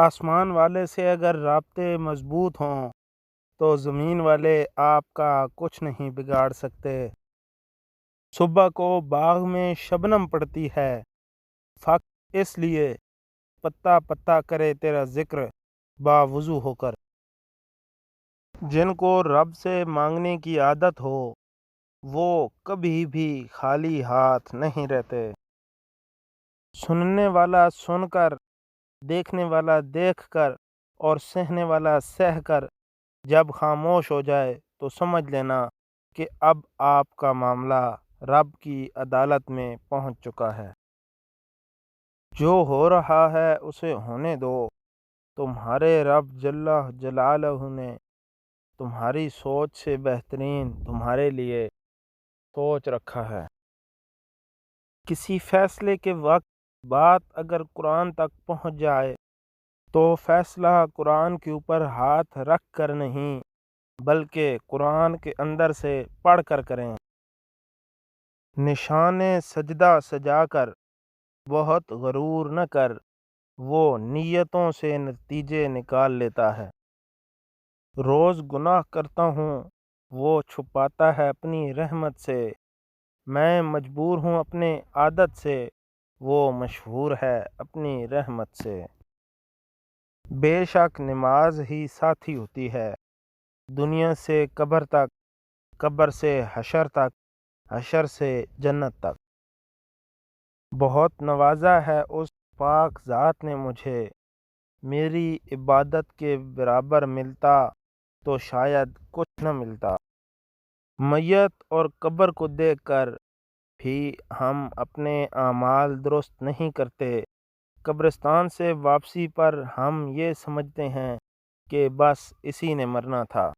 آسمان والے سے اگر رابطے مضبوط ہوں تو زمین والے آپ کا کچھ نہیں بگاڑ سکتے۔ صبح کو باغ میں شبنم پڑتی ہے، فقط اس لیے پتا پتا کرے تیرا ذکر باوضو ہو کر۔ جن کو رب سے مانگنے کی عادت ہو وہ کبھی بھی خالی ہاتھ نہیں رہتے۔ سننے والا سن کر، دیکھنے والا دیکھ کر اور سہنے والا سہ کر جب خاموش ہو جائے تو سمجھ لینا کہ اب آپ کا معاملہ رب کی عدالت میں پہنچ چکا ہے۔ جو ہو رہا ہے اسے ہونے دو، تمہارے رب جل جلالہ نے تمہاری سوچ سے بہترین تمہارے لیے سوچ رکھا ہے۔ کسی فیصلے کے وقت بات اگر قرآن تک پہنچ جائے تو فیصلہ قرآن کے اوپر ہاتھ رکھ کر نہیں بلکہ قرآن کے اندر سے پڑھ کر کریں۔ نشان سجدہ سجا کر بہت غرور نہ کر، وہ نیتوں سے نتیجے نکال لیتا ہے۔ روز گناہ کرتا ہوں، وہ چھپاتا ہے اپنی رحمت سے۔ میں مجبور ہوں اپنے عادت سے، وہ مشہور ہے اپنی رحمت سے۔ بے شک نماز ہی ساتھی ہوتی ہے، دنیا سے قبر تک، قبر سے حشر تک، حشر سے جنت تک۔ بہت نوازا ہے اس پاک ذات نے مجھے، میری عبادت کے برابر ملتا تو شاید کچھ نہ ملتا۔ میت اور قبر کو دیکھ کر بھی ہم اپنے اعمال درست نہیں کرتے۔ قبرستان سے واپسی پر ہم یہ سمجھتے ہیں کہ بس اسی نے مرنا تھا۔